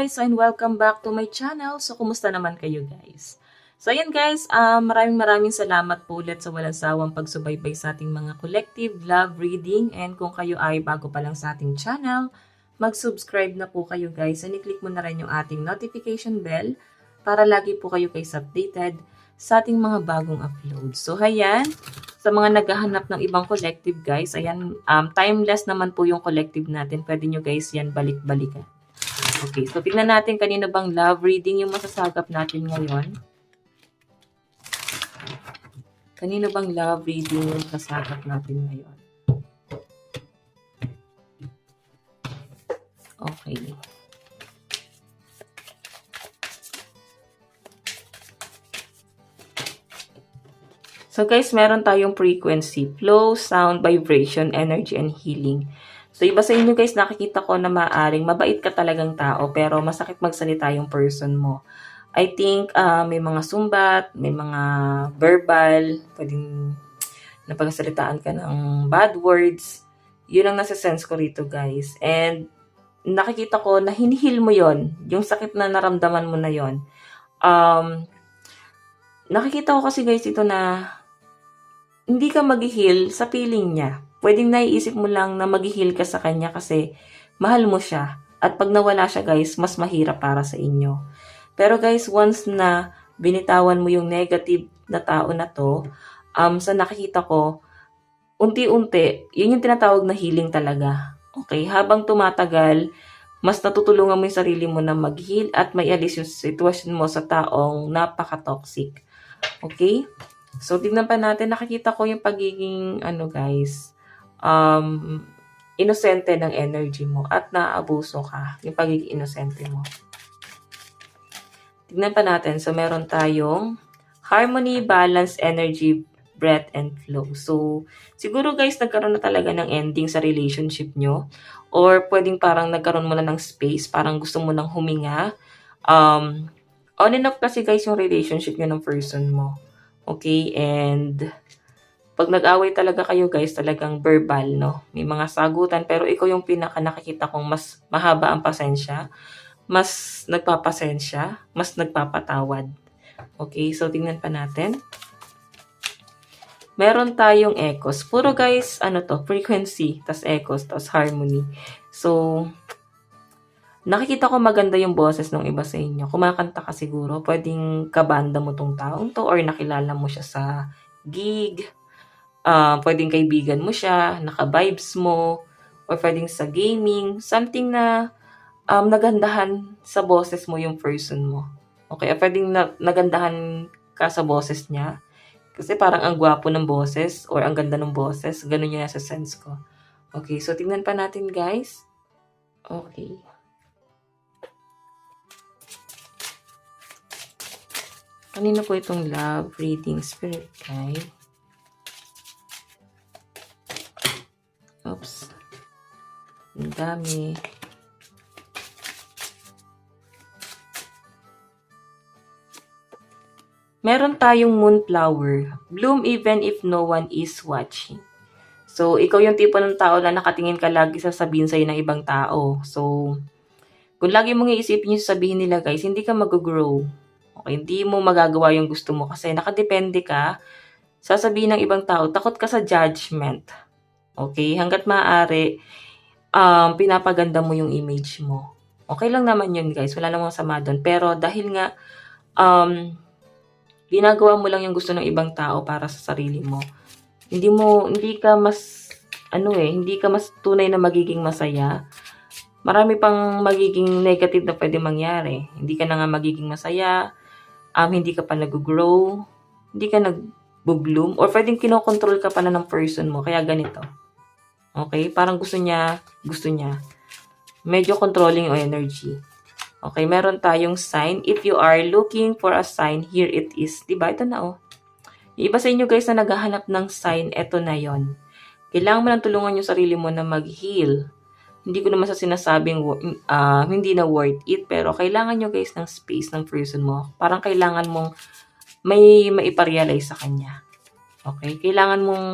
guys, and welcome back to my channel. So, kumusta naman kayo guys? So, ayan guys, maraming salamat po ulit sa walang sawang pagsubaybay sa ating mga collective love reading. And kung kayo ay bago pa lang sa ating channel, mag-subscribe na po kayo guys. And i-click mo na rin yung ating notification bell para lagi po kayo guys updated sa ating mga bagong upload. So, ayan, sa mga naghahanap ng ibang collective guys, ayan, timeless naman po yung collective natin. Pwede nyo guys yan balik-balikan. Okay, so tingnan natin kanino bang love reading yung masasagap natin ngayon. Kanino bang love reading yung masasagap natin ngayon? Okay. So guys, meron tayong frequency, flow, sound, vibration, energy, and healing. So iba sa inyo guys, nakikita ko na maaring mabait ka talagang tao pero masakit magsalita yung person mo. I think may mga sumbat, may mga verbal, pwedeng napagsalitaan ka ng bad words. Yun ang nasa-sense ko rito guys. And nakikita ko na hinihil mo yon, yung sakit na naramdaman mo na yon. Nakikita ko kasi guys ito na hindi ka mag-heal sa feeling niya. Pwedeng naiisip mo lang na mag-heal ka sa kanya kasi mahal mo siya. At pag nawala siya guys, mas mahirap para sa inyo. Pero guys, once na binitawan mo yung negative na tao na to, sa nakikita ko, unti-unti, yun yung tinatawag na healing talaga. Okay? Habang tumatagal, mas natutulungan mo yung sarili mo na mag-heal at may alis yung sitwasyon mo sa taong napaka-toxic. Okay? So, tignan pa natin. Nakikita ko yung pagiging, guys, inosente ng energy mo at naaabuso ka. Yung pagiging inosente mo. Tignan pa natin. So, meron tayong harmony, balance, energy, breath, and flow. So, siguro guys, nagkaroon na talaga ng ending sa relationship nyo. Or pwedeng parang nagkaroon mo na ng space. Parang gusto mo nang huminga. On and off kasi guys yung relationship nyo ng person mo. Okay, and pag nag-away talaga kayo guys, talagang verbal, no? May mga sagutan, pero ikaw yung pinaka nakikita kong mas mahaba ang pasensya, mas nagpapasensya, mas nagpapatawad. Okay, so tingnan pa natin. Meron tayong echoes. Puro guys, frequency, tas echoes, tas harmony. So, nakikita ko maganda yung boses ng iba sa inyo. Kumakanta ka siguro, pwedeng kabanda mo tong taong to or nakilala mo siya sa gig. Pwedeng kaibigan mo siya, naka-vibes mo, or pwedeng sa gaming. Something na nagandahan sa boses mo yung person mo. Okay, pwedeng nagandahan ka sa boses niya. Kasi parang ang gwapo ng boses or ang ganda ng boses. Ganun yung nasa sense ko. Okay, so tingnan pa natin guys. Okay. Kanino po itong love reading spirit guide? Oops. Ang dami. Meron tayong moonflower. Bloom even if no one is watching. So, ikaw yung tipo ng tao na nakatingin ka lagi sasabihin sa'yo ng ibang tao. So, kung lagi mong iisipin yung sabihin nila guys, hindi ka mag-grow. Okay, hindi mo magagawa yung gusto mo kasi nakadepende ka. Sasabihin ng ibang tao, takot ka sa judgment. Okay, hanggat maaari, pinapaganda mo yung image mo. Okay lang naman yun guys, wala namang sama doon. Pero dahil nga, ginagawa mo lang yung gusto ng ibang tao para sa sarili mo. Hindi ka mas tunay na magiging masaya. Marami pang magiging negative na pwede mangyari. Hindi ka na nga magiging masaya, hindi ka pa nag-grow, hindi ka nag-bloom, or pwedeng kinokontrol ka pa na ng person mo, kaya ganito. Okay? Parang gusto niya. Medyo controlling yung energy. Okay, meron tayong sign. If you are looking for a sign, here it is. Diba? Ito na oh. Yung iba sa inyo guys na naghahanap ng sign, ito na yon. Kailangan mo lang tulungan yung sarili mo na mag-heal. Hindi ko naman sa sinasabing hindi na worth it, pero kailangan nyo guys ng space ng person mo. Parang kailangan mong may maiparealize sa kanya. Okay? Kailangan mong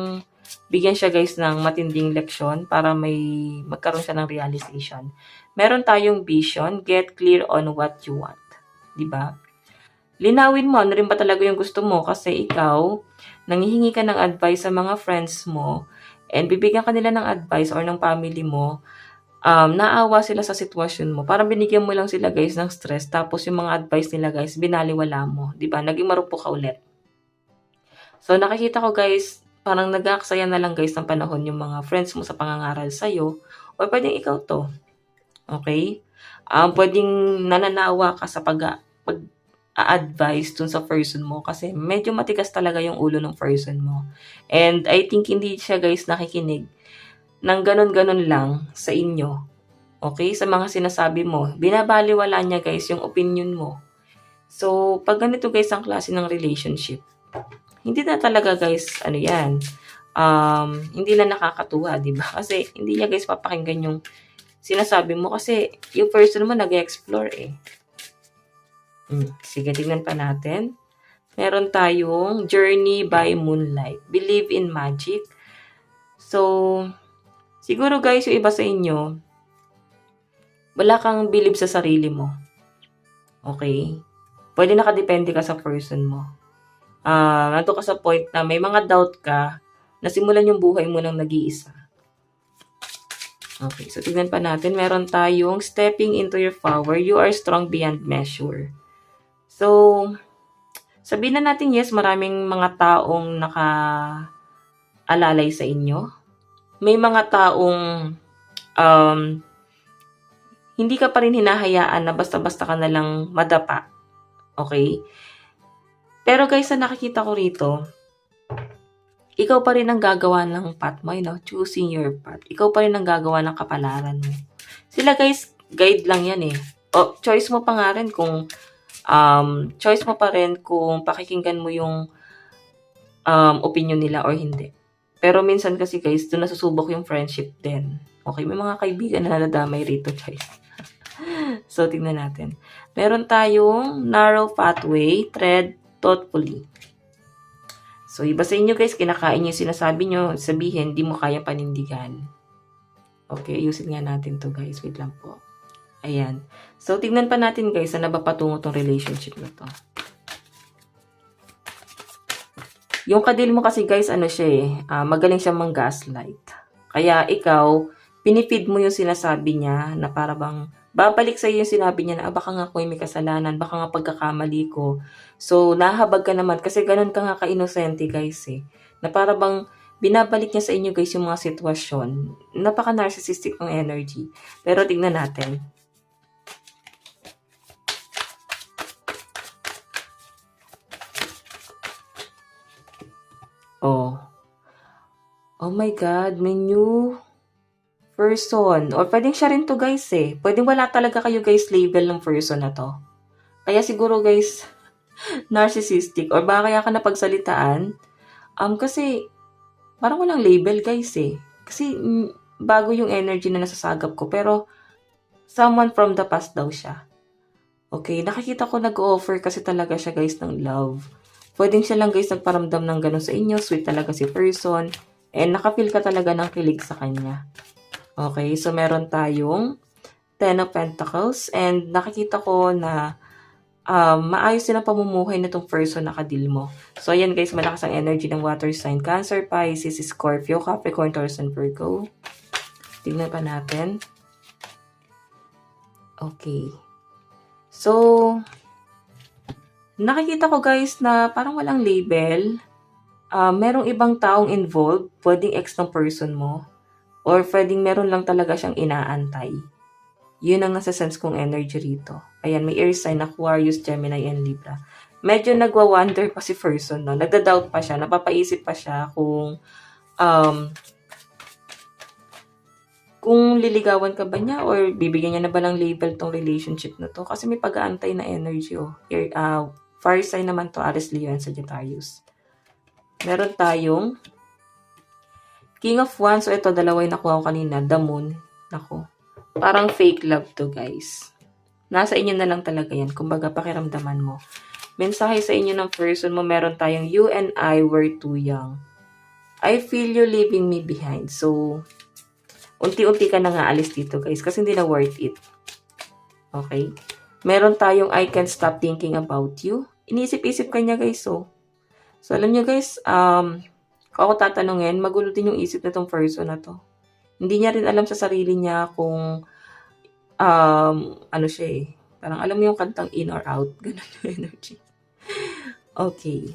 bigyan siya guys ng matinding leksyon para magkaroon siya ng realization. Meron tayong vision, get clear on what you want. Diba? Linawin mo, ano rin ba talaga yung gusto mo? Kasi ikaw, nanghihingi ka ng advice sa mga friends mo, and bibigyan ka nila ng advice or ng family mo, naawa sila sa sitwasyon mo. Parang binigyan mo lang sila guys ng stress, tapos yung mga advice nila guys, binaliwala mo. Diba? Naging marupok ka ulit. So, nakikita ko guys, parang nag-aaksaya na lang guys ng panahon yung mga friends mo sa pangangaral sa'yo, or pwedeng ikaw to. Okay? Pwedeng nananawa ka sa pag-a-advise dun sa person mo kasi medyo matigas talaga yung ulo ng person mo. And I think hindi siya guys nakikinig ng ganon-ganon lang sa inyo. Okay? Sa mga sinasabi mo. Binabaliwala niya guys yung opinion mo. So, pag ganito guys ang klase ng relationship, hindi na talaga guys, ano yan, hindi na nakakatuwa, di ba? Kasi hindi niya guys papakinggan yung sinasabi mo kasi yung person mo nag-explore eh. Sige, tingnan pa natin. Meron tayong Journey by Moonlight. Believe in magic. So, siguro guys, yung iba sa inyo, wala kang believe sa sarili mo. Okay? Pwede nakadepende ka sa person mo. Nandito ka sa point na may mga doubt ka na simulan yung buhay mo ng nag-iisa. Okay, so tignan pa natin. Meron tayong stepping into your power. You are strong beyond measure. So, sabihin na natin yes, maraming mga taong naka-alalay sa inyo. May mga taong hindi ka pa rin hinahayaan na basta-basta ka na lang madapa. Okay? Pero guys, sa nakikita ko rito, ikaw pa rin ang gagawa ng path mo, choosing your path. Ikaw pa rin ang gagawa ng kapalaran mo. Sila guys, guide lang yan eh. O, choice mo pa nga rin kung, pakikinggan mo yung opinion nila or hindi. Pero minsan kasi guys, doon nasusubok yung friendship din. Okay, may mga kaibigan na nadadamay rito guys. So, tingnan natin. Meron tayong narrow pathway, tread thoughtfully. So, iba sa inyo guys, kinakain nyo yung sinasabi nyo, sabihin, di mo kaya panindigan. Okay, ayusin nga natin to guys. Wait lang po. Ayan. So, tignan pa natin guys, saan na ba patungo tong relationship na to. Yung kadil mo kasi guys, ano siya eh, magaling siya mang-gaslight. Kaya ikaw, pinipid mo yung sinasabi niya na para bang babalik sa iyo yung sinabi niya na baka nga ako may kasalanan, baka nga pagkakamali ko. So, nahabag ka naman kasi ganun ka nga ka-inosente guys eh. Na para bang binabalik niya sa inyo guys yung mga sitwasyon. Napaka-narcissistic ng energy. Pero tignan natin. Oh my God, may new person. Or pwedeng siya rin to guys eh. Pwedeng wala talaga kayo guys label ng person na to. Kaya siguro guys, narcissistic. Or baka kaya ka napagsalitaan. Kasi parang walang label guys eh. Kasi bago yung energy na nasasagap ko. Pero someone from the past daw siya. Okay, nakikita ko nag-offer kasi talaga siya guys ng love. Pwedeng siya lang guys nagparamdam ng ganun sa inyo. Sweet talaga si person. And nakafeel ka talaga ng kilig sa kanya. Okay, so meron tayong Ten of Pentacles. And nakikita ko na maayos din ang pamumuhay na itong person na kadil mo. So ayan guys, malakas ang energy ng water sign. Cancer, Pisces, Scorpio, Capricorn, Taurus, and Virgo. Tignan pa natin. Okay. So, nakikita ko guys na parang walang label. Merong ibang taong involved, pwedeng ex ng person mo, or pwedeng meron lang talaga siyang inaantay. Yun ang nasa-sense kong energy rito. Ayan, may air sign, Aquarius, Gemini, and Libra. Medyo nagwa-wonder pa si person, no? Nagda-doubt pa siya, napapaisip pa siya kung liligawan ka ba niya or bibigyan niya na ba ng label tong relationship na to. Kasi may pag-aantay na energy, oh. Fire sign naman to, Aries, Leo, and Sagittarius. Meron tayong King of Wands. So, ito, dalawa yung nakuha ko kanina. The Moon. Naku. Parang fake love to, guys. Nasa inyo na lang talaga yan. Kumbaga, pakiramdaman mo. Mensahe sa inyo ng person mo, meron tayong You and I were too young. I feel you leaving me behind. So, unti-unti ka na nga alis dito, guys, kasi hindi na worth it. Okay? Meron tayong I can't stop thinking about you. Inisip-isip ka niya, guys, so. So, alam niyo, guys, kung ako tatanungin, magulo din yung isip na tong person na to. Hindi niya rin alam sa sarili niya kung, ano siya eh. Parang alam mo yung kantang in or out. Ganun yung energy. Okay.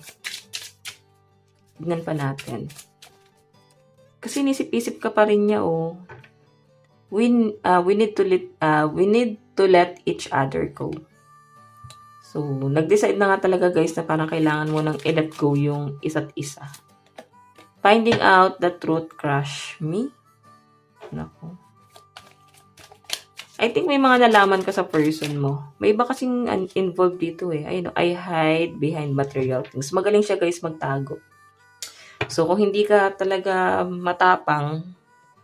Tignan pa natin. Kasi nisip-isip ka pa rin niya, oh. We need to let each other go. So, nag-decide na nga talaga, guys, na parang kailangan mo nang i-let go yung isa't isa. Finding out the truth crush me. Naku. I think may mga nalaman ka sa person mo. May iba kasing involved dito eh. Ayun, I hide behind material things. Magaling siya, guys, magtago. So, kung hindi ka talaga matapang,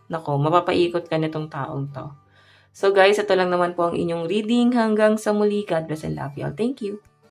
nako, mapapaikot ka nitong taong to. So, guys, ito lang naman po ang inyong reading. Hanggang sa muli. God bless and love you all. Thank you.